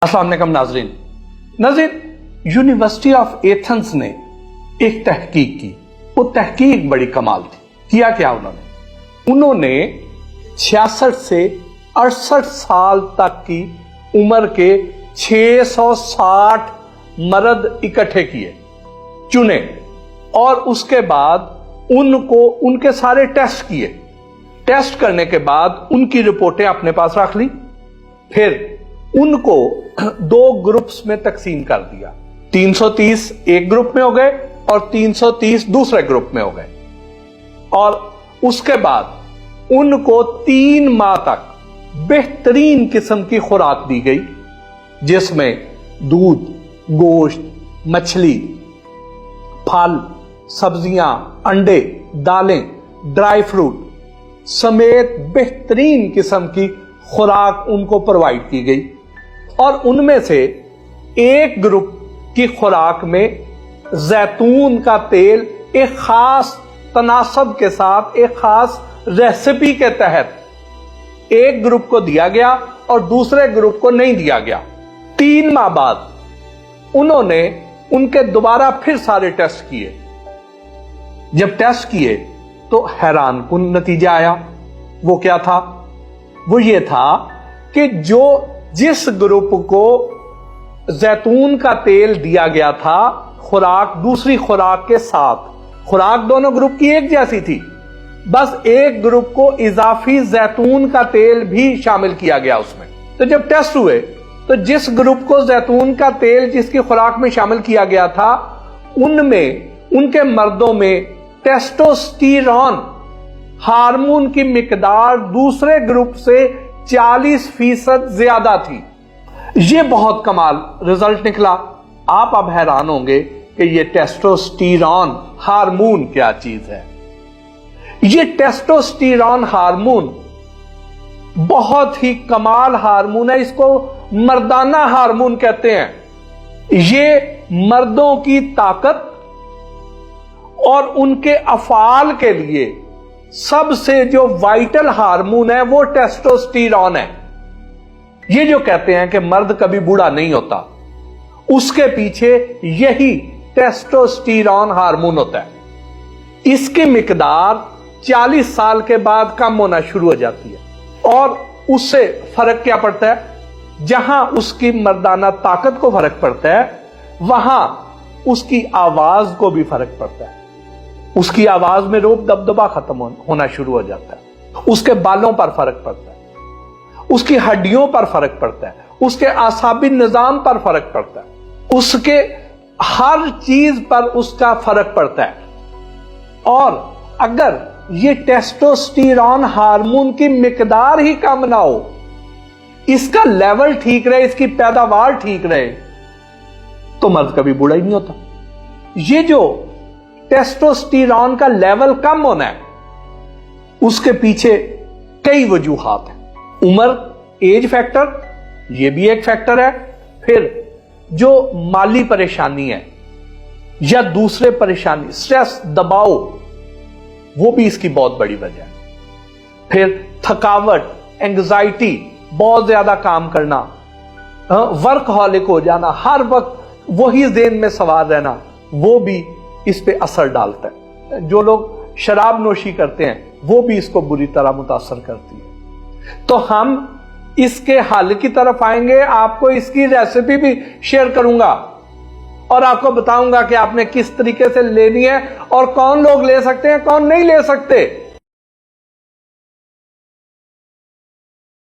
अस्सलाम वालेकुम नाज़रीन, यूनिवर्सिटी ऑफ एथेंस ने एक तहकीक की। वो तहकीक बड़ी कमाल थी। किया क्या उन्होंने 66 से 68 साल तक की उम्र के 660 मर्द इकट्ठे किए, चुने, और उसके बाद उनको उनके सारे टेस्ट किए। टेस्ट करने के बाद उनकी रिपोर्टें अपने पास रख ली। फिर उनको 2 ग्रुप्स में तकसीम कर दिया। 330 एक ग्रुप में हो गए और 330 दूसरे ग्रुप में हो गए। और उसके बाद उनको 3 माह तक बेहतरीन किस्म की खुराक दी गई, जिसमें दूध, गोश्त, मछली, फल, सब्जियां, अंडे, दालें, ड्राई फ्रूट समेत बेहतरीन किस्म की खुराक उनको प्रोवाइड की गई। और उनमें से एक ग्रुप की खुराक में जैतून का तेल एक खास तनासब के साथ, एक खास रेसिपी के तहत एक ग्रुप को दिया गया और दूसरे ग्रुप को नहीं दिया गया। 3 माह बाद उन्होंने उनके दोबारा फिर सारे टेस्ट किए। जब टेस्ट किए तो हैरानकुन नतीजा आया। वो क्या था? वो ये था कि जिस ग्रुप को जैतून का तेल दिया गया था खुराक, दूसरी खुराक के साथ, खुराक दोनों ग्रुप की एक जैसी थी, बस एक ग्रुप को इजाफी जैतून का तेल भी शामिल किया गया उसमें। तो जब टेस्ट हुए तो जिस ग्रुप को जैतून का तेल जिसकी खुराक में शामिल किया गया था, उनमें, उनके मर्दों में टेस्टोस्टेरोन हार्मोन की मिकदार दूसरे ग्रुप से 40% ज्यादा थी। यह बहुत कमाल रिजल्ट निकला। आप अब हैरान होंगे कि यह टेस्टोस्टेरोन हार्मोन क्या चीज है। यह टेस्टोस्टेरोन हार्मोन बहुत ही कमाल हार्मोन है। इसको मर्दाना हार्मोन कहते हैं। यह मर्दों की ताकत और उनके अफआल के लिए सबसे जो वाइटल हार्मोन है वो टेस्टोस्टेरोन है। ये जो कहते हैं कि मर्द कभी बूढ़ा नहीं होता, उसके पीछे यही टेस्टोस्टेरोन हार्मोन होता है। इसकी मिकदार 40 साल के बाद कम होना शुरू हो जाती है। और उससे फर्क क्या पड़ता है? जहां उसकी मर्दाना ताकत को फर्क पड़ता है, वहां उसकी आवाज को भी फर्क पड़ता है। उसकी आवाज में रोब दबदबा खत्म होना शुरू हो जाता है। उसके बालों पर फर्क पड़ता है, उसकी हड्डियों पर फर्क पड़ता है, उसके आसाबी निजाम पर फर्क पड़ता है, उसके हर चीज पर उसका फर्क पड़ता है। और अगर ये टेस्टोस्टेरोन हार्मोन की मिकदार ही कम ना हो, इसका लेवल ठीक रहे, इसकी पैदावार ठीक रहे, तो मर्द कभी बूढ़ा ही नहीं होता। ये जो टेस्टोस्टेरोन का लेवल कम होना है, उसके पीछे कई वजूहात हैं। उम्र, एज फैक्टर, ये भी एक फैक्टर है। फिर जो माली परेशानी है या दूसरे परेशानी, स्ट्रेस, दबाव, वो भी इसकी बहुत बड़ी वजह है। फिर थकावट, एंग्जाइटी, बहुत ज्यादा काम करना, वर्कहॉलिक हो जाना, हर वक्त वही ज़हन में सवार रहना, वो भी इस पे असर डालता है। जो लोग शराब नोशी करते हैं वो भी इसको बुरी तरह मुतासर करती है। तो हम इसके हल की तरफ आएंगे। आपको इसकी रेसिपी भी शेयर करूंगा और आपको बताऊंगा कि आपने किस तरीके से लेनी है और कौन लोग ले सकते हैं, कौन नहीं ले सकते।